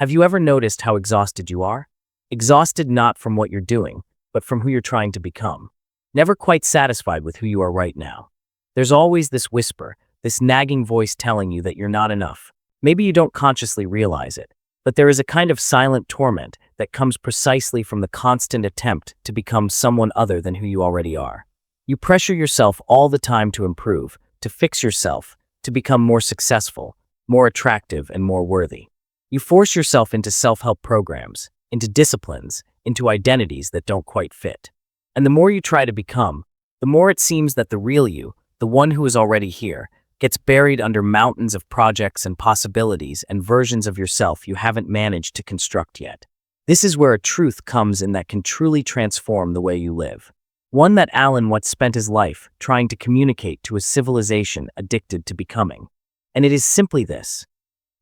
Have you ever noticed how exhausted you are? Exhausted not from what you're doing, but from who you're trying to become. Never quite satisfied with who you are right now. There's always this whisper, this nagging voice telling you that you're not enough. Maybe you don't consciously realize it, but there is a kind of silent torment that comes precisely from the constant attempt to become someone other than who you already are. You pressure yourself all the time to improve, to fix yourself, to become more successful, more attractive, and more worthy. You force yourself into self-help programs, into disciplines, into identities that don't quite fit. And the more you try to become, the more it seems that the real you, the one who is already here, gets buried under mountains of projects and possibilities and versions of yourself you haven't managed to construct yet. This is where a truth comes in that can truly transform the way you live. One that Alan Watts spent his life trying to communicate to a civilization addicted to becoming. And it is simply this.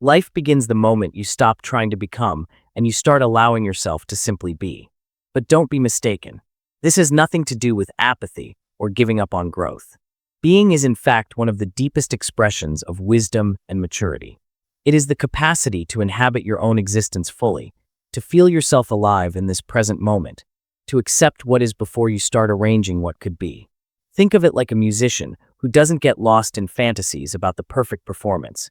Life begins the moment you stop trying to become and you start allowing yourself to simply be. But don't be mistaken. This has nothing to do with apathy or giving up on growth. Being is in fact one of the deepest expressions of wisdom and maturity. It is the capacity to inhabit your own existence fully, to feel yourself alive in this present moment, to accept what is before you start arranging what could be. Think of it like a musician who doesn't get lost in fantasies about the perfect performance,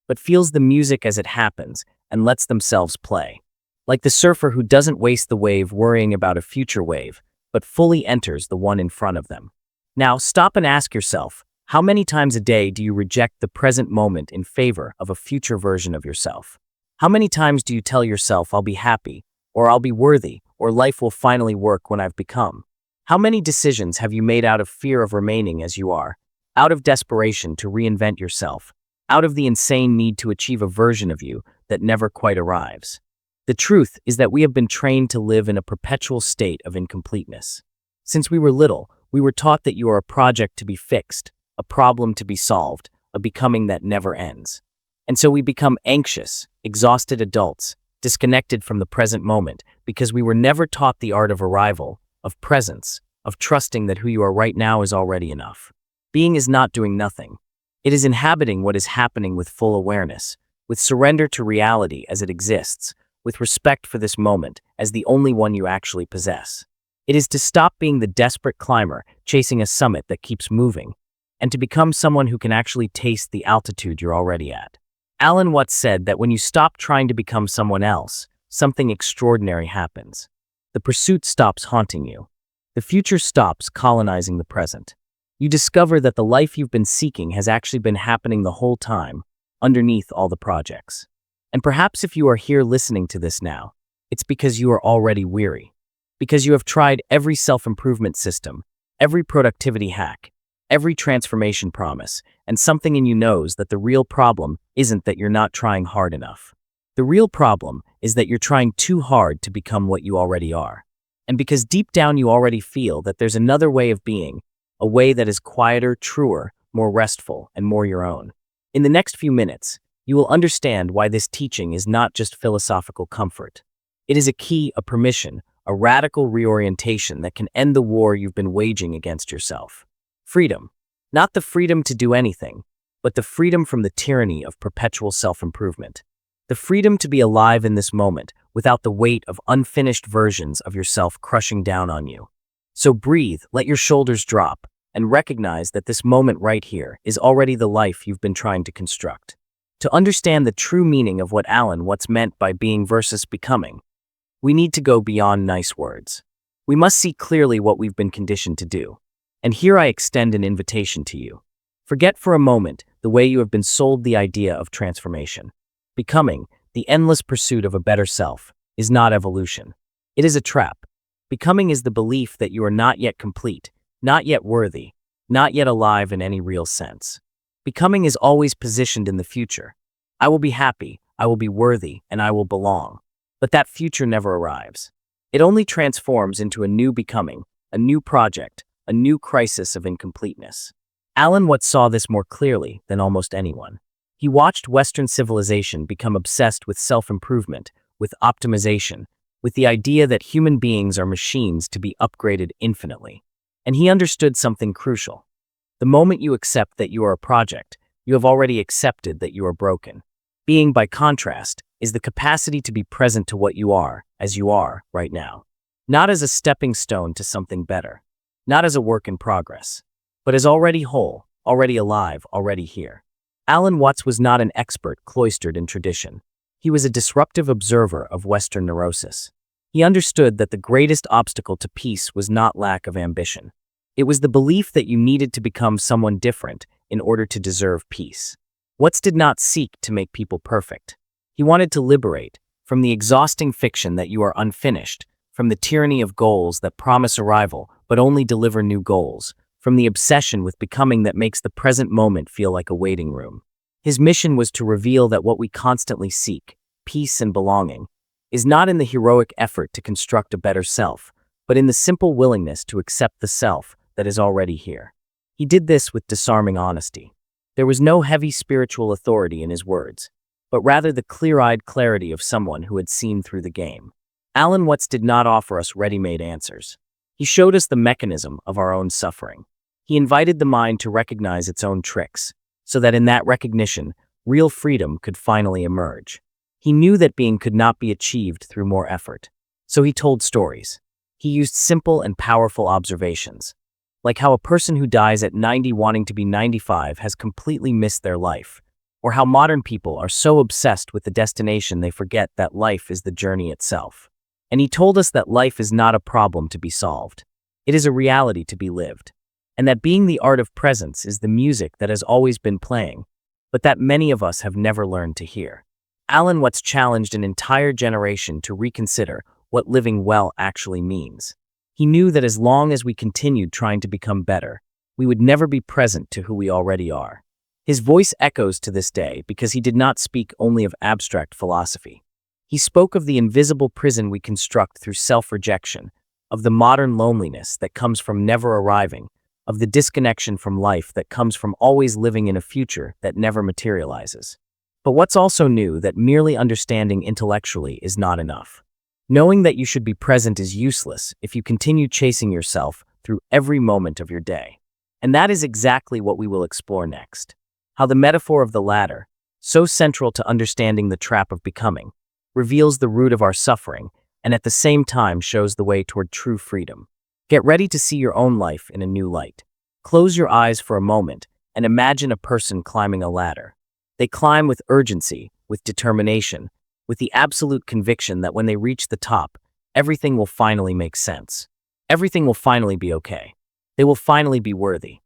but feels the music as it happens and lets themselves play. Like the surfer who doesn't waste the wave worrying about a future wave, but fully enters the one in front of them. Now, stop and ask yourself, how many times a day do you reject the present moment in favor of a future version of yourself? How many times do you tell yourself, I'll be happy, or I'll be worthy, or life will finally work when I've become? How many decisions have you made out of fear of remaining as you are, out of desperation to reinvent yourself, out of the insane need to achieve a version of you that never quite arrives? The truth is that we have been trained to live in a perpetual state of incompleteness. Since we were little, we were taught that you are a project to be fixed, a problem to be solved, a becoming that never ends. And so we become anxious, exhausted adults, disconnected from the present moment because we were never taught the art of arrival, of presence, of trusting that who you are right now is already enough. Being is not doing nothing. It is inhabiting what is happening with full awareness, with surrender to reality as it exists, with respect for this moment as the only one you actually possess. It is to stop being the desperate climber chasing a summit that keeps moving, and to become someone who can actually taste the altitude you're already at. Alan Watts said that when you stop trying to become someone else, something extraordinary happens. The pursuit stops haunting you. The future stops colonizing the present. You discover that the life you've been seeking has actually been happening the whole time, underneath all the projects. And perhaps if you are here listening to this now, it's because you are already weary. Because you have tried every self-improvement system, every productivity hack, every transformation promise, and something in you knows that the real problem isn't that you're not trying hard enough. The real problem is that you're trying too hard to become what you already are. And because deep down you already feel that there's another way of being, a way that is quieter, truer, more restful, and more your own. In the next few minutes, you will understand why this teaching is not just philosophical comfort. It is a key, a permission, a radical reorientation that can end the war you've been waging against yourself. Freedom. Not the freedom to do anything, but the freedom from the tyranny of perpetual self-improvement. The freedom to be alive in this moment without the weight of unfinished versions of yourself crushing down on you. So breathe, let your shoulders drop, and recognize that this moment right here is already the life you've been trying to construct. To understand the true meaning of what Alan Watts meant by being versus becoming, we need to go beyond nice words. We must see clearly what we've been conditioned to do. And here I extend an invitation to you. Forget for a moment the way you have been sold the idea of transformation. Becoming, the endless pursuit of a better self, is not evolution. It is a trap. Becoming is the belief that you are not yet complete, not yet worthy, not yet alive in any real sense. Becoming is always positioned in the future. I will be happy, I will be worthy, and I will belong. But that future never arrives. It only transforms into a new becoming, a new project, a new crisis of incompleteness. Alan Watts saw this more clearly than almost anyone. He watched Western civilization become obsessed with self-improvement, with optimization, with the idea that human beings are machines to be upgraded infinitely. And he understood something crucial. The moment you accept that you are a project, you have already accepted that you are broken. Being, by contrast, is the capacity to be present to what you are, as you are, right now. Not as a stepping stone to something better. Not as a work in progress. But as already whole, already alive, already here. Alan Watts was not an expert cloistered in tradition. He was a disruptive observer of Western neurosis. He understood that the greatest obstacle to peace was not lack of ambition. It was the belief that you needed to become someone different in order to deserve peace. Watts did not seek to make people perfect. He wanted to liberate from the exhausting fiction that you are unfinished, from the tyranny of goals that promise arrival but only deliver new goals, from the obsession with becoming that makes the present moment feel like a waiting room. His mission was to reveal that what we constantly seek, peace and belonging, is not in the heroic effort to construct a better self, but in the simple willingness to accept the self that is already here. He did this with disarming honesty. There was no heavy spiritual authority in his words, but rather the clear-eyed clarity of someone who had seen through the game. Alan Watts did not offer us ready-made answers. He showed us the mechanism of our own suffering. He invited the mind to recognize its own tricks, so that in that recognition, real freedom could finally emerge. He knew that being could not be achieved through more effort. So he told stories. He used simple and powerful observations, like how a person who dies at 90 wanting to be 95 has completely missed their life, or how modern people are so obsessed with the destination they forget that life is the journey itself. And he told us that life is not a problem to be solved. It is a reality to be lived. And that being the art of presence is the music that has always been playing, but that many of us have never learned to hear. Alan Watts challenged an entire generation to reconsider what living well actually means. He knew that as long as we continued trying to become better, we would never be present to who we already are. His voice echoes to this day because he did not speak only of abstract philosophy. He spoke of the invisible prison we construct through self-rejection, of the modern loneliness that comes from never arriving, of the disconnection from life that comes from always living in a future that never materializes. But Watts also knew that merely understanding intellectually is not enough. Knowing that you should be present is useless if you continue chasing yourself through every moment of your day. And that is exactly what we will explore next. How the metaphor of the ladder, so central to understanding the trap of becoming, reveals the root of our suffering and at the same time shows the way toward true freedom. Get ready to see your own life in a new light. Close your eyes for a moment and imagine a person climbing a ladder. They climb with urgency, with determination, with the absolute conviction that when they reach the top, everything will finally make sense. Everything will finally be okay. They will finally be worthy.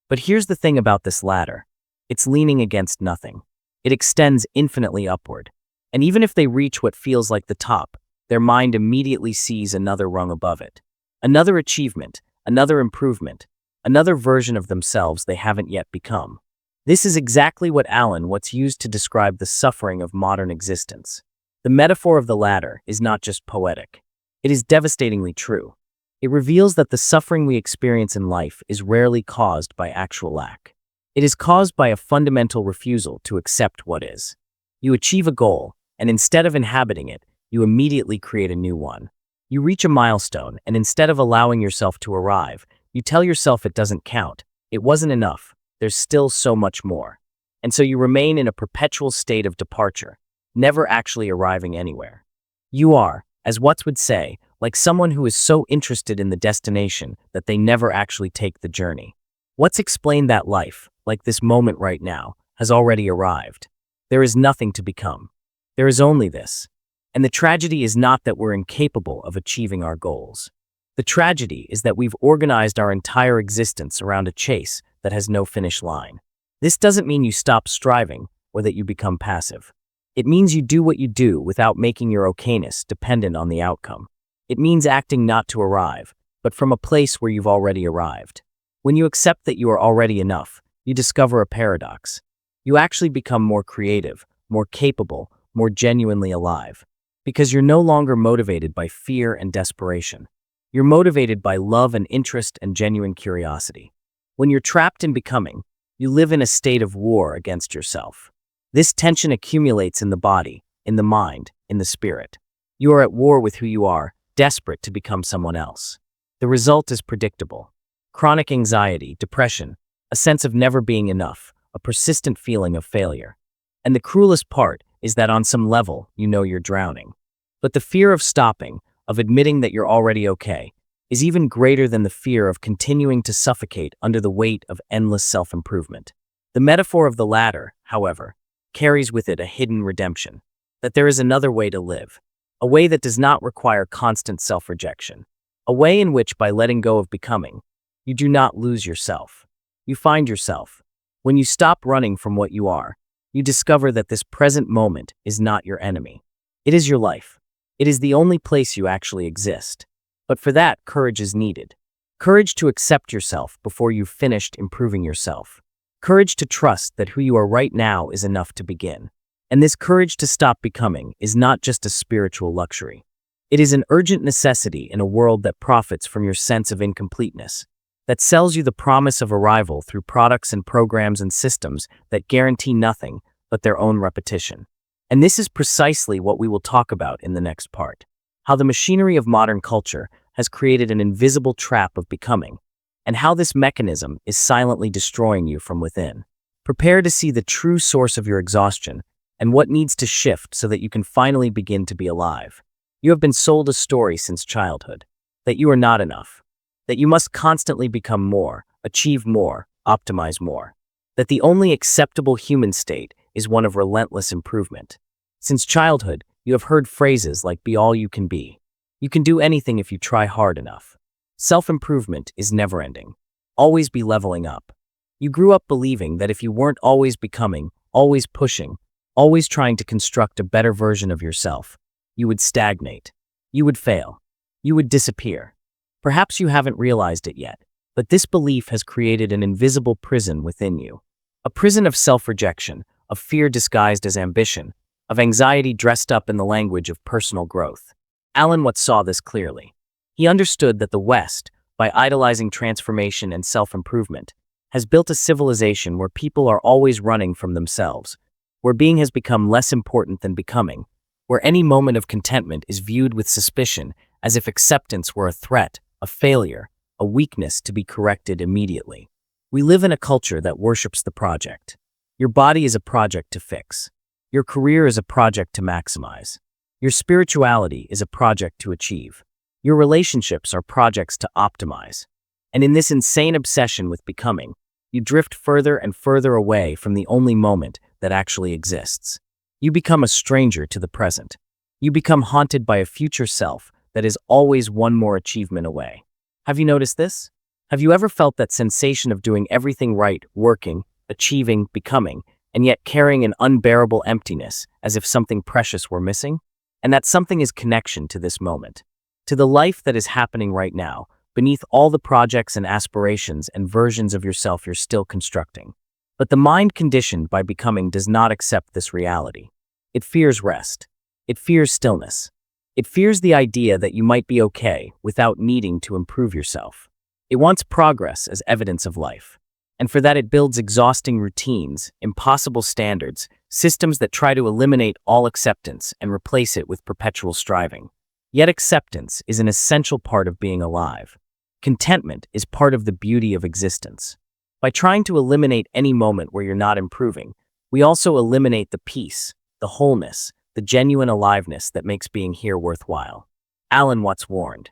But here's the thing about this ladder. It's leaning against nothing. It extends infinitely upward. And even if they reach what feels like the top, their mind immediately sees another rung above it. Another achievement, another improvement, another version of themselves they haven't yet become. This is exactly what Alan Watts used to describe the suffering of modern existence. The metaphor of the ladder is not just poetic. It is devastatingly true. It reveals that the suffering we experience in life is rarely caused by actual lack. It is caused by a fundamental refusal to accept what is. You achieve a goal, and instead of inhabiting it, you immediately create a new one. You reach a milestone, and instead of allowing yourself to arrive, you tell yourself it doesn't count. It wasn't enough. There's still so much more. And so you remain in a perpetual state of departure, never actually arriving anywhere. You are, as Watts would say, like someone who is so interested in the destination that they never actually take the journey. Watts explained that life, like this moment right now, has already arrived. There is nothing to become. There is only this. And the tragedy is not that we're incapable of achieving our goals. The tragedy is that we've organized our entire existence around a chase that has no finish line. This doesn't mean you stop striving or that you become passive. It means you do what you do without making your okayness dependent on the outcome. It means acting not to arrive, but from a place where you've already arrived. When you accept that you are already enough, you discover a paradox. You actually become more creative, more capable, more genuinely alive. Because you're no longer motivated by fear and desperation. You're motivated by love and interest and genuine curiosity. When you're trapped in becoming, you live in a state of war against yourself. This tension accumulates in the body, in the mind, in the spirit. You are at war with who you are, desperate to become someone else. The result is predictable. Chronic anxiety, depression, a sense of never being enough, a persistent feeling of failure. And the cruelest part is that on some level, you know you're drowning. But the fear of stopping, of admitting that you're already okay, is even greater than the fear of continuing to suffocate under the weight of endless self-improvement. The metaphor of the latter, however, carries with it a hidden redemption, that there is another way to live, a way that does not require constant self-rejection, a way in which, by letting go of becoming, you do not lose yourself. You find yourself. When you stop running from what you are, you discover that this present moment is not your enemy. It is your life. It is the only place you actually exist. But for that, courage is needed. Courage to accept yourself before you've finished improving yourself. Courage to trust that who you are right now is enough to begin. And this courage to stop becoming is not just a spiritual luxury. It is an urgent necessity in a world that profits from your sense of incompleteness, that sells you the promise of arrival through products and programs and systems that guarantee nothing but their own repetition. And this is precisely what we will talk about in the next part. How the machinery of modern culture has created an invisible trap of becoming, and how this mechanism is silently destroying you from within. Prepare to see the true source of your exhaustion and what needs to shift so that you can finally begin to be alive. You have been sold a story since childhood, that you are not enough, that you must constantly become more, achieve more, optimize more, that the only acceptable human state is one of relentless improvement. Since childhood, you have heard phrases like "be all you can be." You can do anything if you try hard enough. Self-improvement is never-ending. Always be leveling up. You grew up believing that if you weren't always becoming, always pushing, always trying to construct a better version of yourself, you would stagnate. You would fail. You would disappear. Perhaps you haven't realized it yet, but this belief has created an invisible prison within you. A prison of self-rejection, of fear disguised as ambition, of anxiety dressed up in the language of personal growth. Alan Watts saw this clearly. He understood that the West, by idolizing transformation and self-improvement, has built a civilization where people are always running from themselves, where being has become less important than becoming, where any moment of contentment is viewed with suspicion as if acceptance were a threat, a failure, a weakness to be corrected immediately. We live in a culture that worships the project. Your body is a project to fix. Your career is a project to maximize. Your spirituality is a project to achieve. Your relationships are projects to optimize. And in this insane obsession with becoming, you drift further and further away from the only moment that actually exists. You become a stranger to the present. You become haunted by a future self that is always one more achievement away. Have you noticed this? Have you ever felt that sensation of doing everything right, working, achieving, becoming, and yet carrying an unbearable emptiness as if something precious were missing? And that something is connection to this moment, to the life that is happening right now, beneath all the projects and aspirations and versions of yourself you're still constructing. But the mind conditioned by becoming does not accept this reality. It fears rest. It fears stillness. It fears the idea that you might be okay without needing to improve yourself. It wants progress as evidence of life. And for that it builds exhausting routines, impossible standards, systems that try to eliminate all acceptance and replace it with perpetual striving. Yet acceptance is an essential part of being alive. Contentment is part of the beauty of existence. By trying to eliminate any moment where you're not improving, we also eliminate the peace, the wholeness, the genuine aliveness that makes being here worthwhile. Alan Watts warned,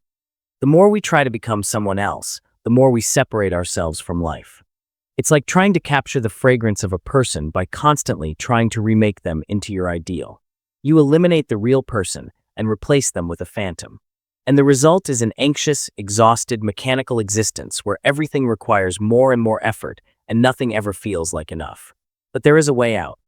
"The more we try to become someone else, the more we separate ourselves from life." It's like trying to capture the fragrance of a person by constantly trying to remake them into your ideal. You eliminate the real person and replace them with a phantom. And the result is an anxious, exhausted, mechanical existence where everything requires more and more effort and nothing ever feels like enough. But there is a way out.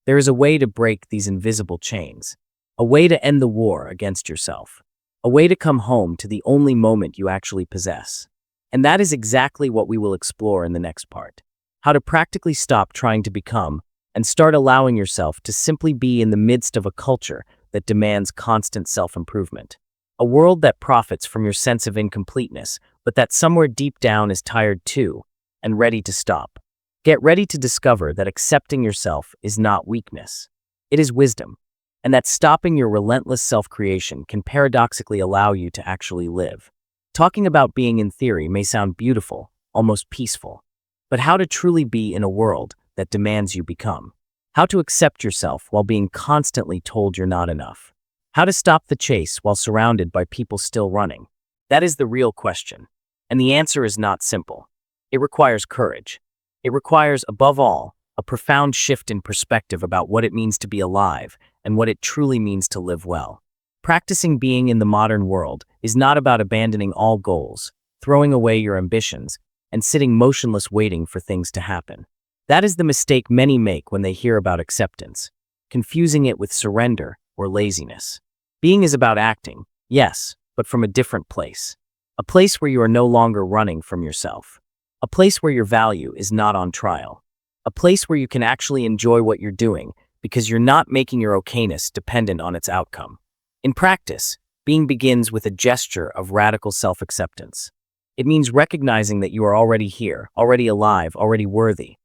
There is a way to break these invisible chains. A way to end the war against yourself. A way to come home to the only moment you actually possess. And that is exactly what we will explore in the next part. How to practically stop trying to become and start allowing yourself to simply be in the midst of a culture that demands constant self-improvement. A world that profits from your sense of incompleteness, but that somewhere deep down is tired too and ready to stop. Get ready to discover that accepting yourself is not weakness. It is wisdom, and that stopping your relentless self-creation can paradoxically allow you to actually live. Talking about being in theory may sound beautiful, almost peaceful, but how to truly be in a world that demands you become. How to accept yourself while being constantly told you're not enough. How to stop the chase while surrounded by people still running. That is the real question. And the answer is not simple. It requires courage. It requires, above all, a profound shift in perspective about what it means to be alive and what it truly means to live well. Practicing being in the modern world is not about abandoning all goals, throwing away your ambitions, and sitting motionless waiting for things to happen. That is the mistake many make when they hear about acceptance, confusing it with surrender or laziness. Being is about acting, yes, but from a different place. A place where you are no longer running from yourself. A place where your value is not on trial. A place where you can actually enjoy what you're doing because you're not making your okayness dependent on its outcome. In practice, being begins with a gesture of radical self-acceptance. It means recognizing that you are already here, already alive, already worthy.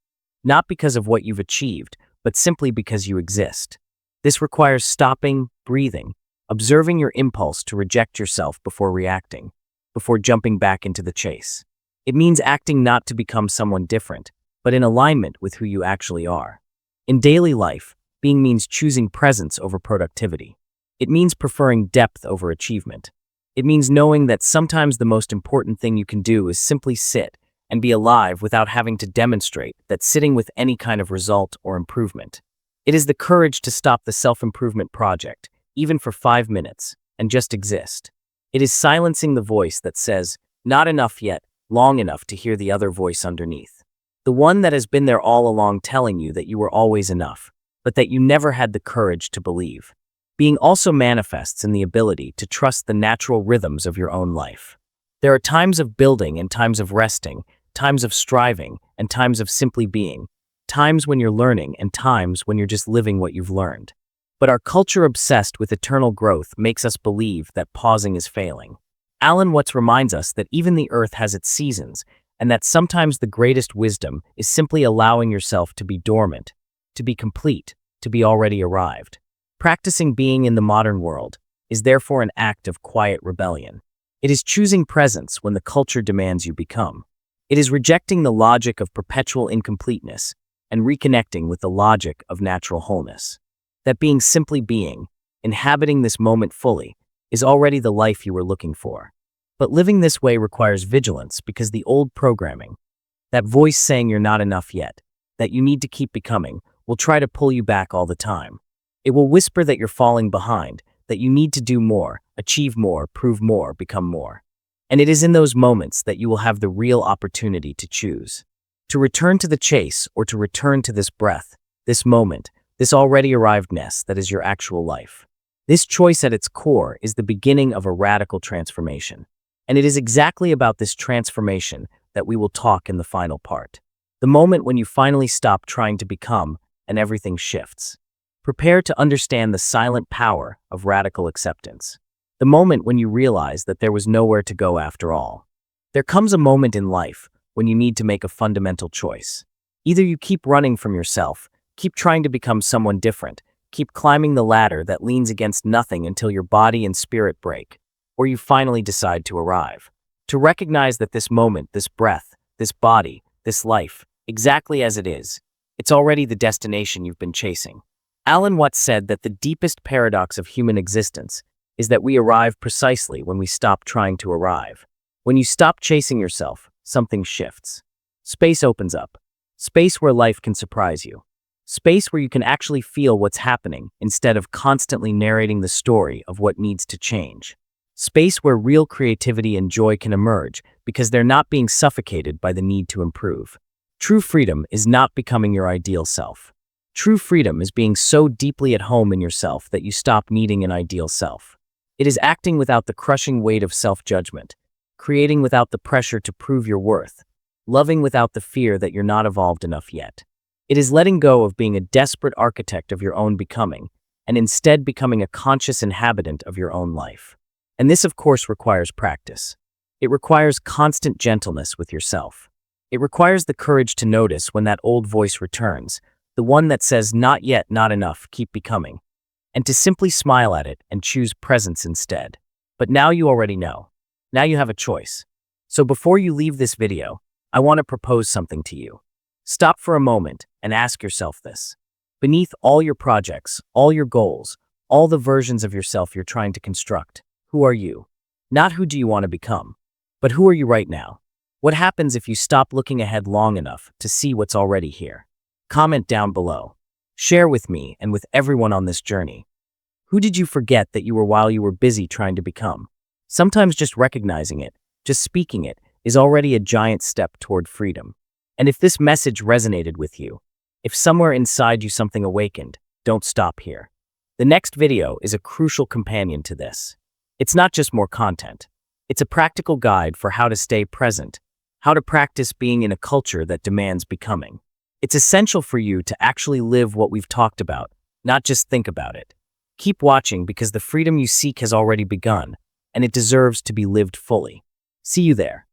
Not because of what you've achieved, but simply because you exist. This requires stopping, breathing, observing your impulse to reject yourself before reacting, before jumping back into the chase. It means acting not to become someone different, but in alignment with who you actually are. In daily life, being means choosing presence over productivity. It means preferring depth over achievement. It means knowing that sometimes the most important thing you can do is simply sit and be alive without having to demonstrate that sitting with any kind of result or improvement. It is the courage to stop the self-improvement project, even for 5 minutes, and just exist. It is silencing the voice that says, not enough yet, long enough to hear the other voice underneath. The one that has been there all along telling you that you were always enough, but that you never had the courage to believe. Being also manifests in the ability to trust the natural rhythms of your own life. There are times of building and times of resting, times of striving and times of simply being, times when you're learning and times when you're just living what you've learned. But our culture obsessed with eternal growth makes us believe that pausing is failing. Alan Watts reminds us that even the earth has its seasons, and that sometimes the greatest wisdom is simply allowing yourself to be dormant, to be complete, to be already arrived. Practicing being in the modern world is therefore an act of quiet rebellion. It is choosing presence when the culture demands you become. It is rejecting the logic of perpetual incompleteness and reconnecting with the logic of natural wholeness. That being simply being, inhabiting this moment fully, is already the life you were looking for. But living this way requires vigilance because the old programming, that voice saying you're not enough yet, that you need to keep becoming, will try to pull you back all the time. It will whisper that you're falling behind, that you need to do more, achieve more, prove more, become more. And it is in those moments that you will have the real opportunity to choose. To return to the chase or to return to this breath, this moment, this already arrived nest that is your actual life. This choice at its core is the beginning of a radical transformation. And it is exactly about this transformation that we will talk in the final part. The moment when you finally stop trying to become and everything shifts. Prepare to understand the silent power of radical acceptance. The moment when you realize that there was nowhere to go after all. There comes a moment in life when you need to make a fundamental choice. Either you keep running from yourself, keep trying to become someone different, keep climbing the ladder that leans against nothing until your body and spirit break, or you finally decide to arrive. To recognize that this moment, this breath, this body, this life, exactly as it is, it's already the destination you've been chasing. Alan Watts said that the deepest paradox of human existence is that we arrive precisely when we stop trying to arrive. When you stop chasing yourself, something shifts. Space opens up. Space where life can surprise you. Space where you can actually feel what's happening instead of constantly narrating the story of what needs to change. Space where real creativity and joy can emerge because they're not being suffocated by the need to improve. True freedom is not becoming your ideal self. True freedom is being so deeply at home in yourself that you stop needing an ideal self. It is acting without the crushing weight of self-judgment, creating without the pressure to prove your worth, loving without the fear that you're not evolved enough yet. It is letting go of being a desperate architect of your own becoming, and instead becoming a conscious inhabitant of your own life. And this, of course, requires practice. It requires constant gentleness with yourself. It requires the courage to notice when that old voice returns, the one that says, not yet, not enough, keep becoming, and to simply smile at it and choose presence instead. But now you already know. Now you have a choice. So before you leave this video, I want to propose something to you. Stop for a moment and ask yourself this. Beneath all your projects, all your goals, all the versions of yourself you're trying to construct, who are you? Not who do you want to become, but who are you right now? What happens if you stop looking ahead long enough to see what's already here? Comment down below. Share with me and with everyone on this journey. Who did you forget that you were while you were busy trying to become? Sometimes just recognizing it, just speaking it, is already a giant step toward freedom. And if this message resonated with you, if somewhere inside you something awakened, don't stop here. The next video is a crucial companion to this. It's not just more content. It's a practical guide for how to stay present, how to practice being in a culture that demands becoming. It's essential for you to actually live what we've talked about, not just think about it. Keep watching because the freedom you seek has already begun, and it deserves to be lived fully. See you there.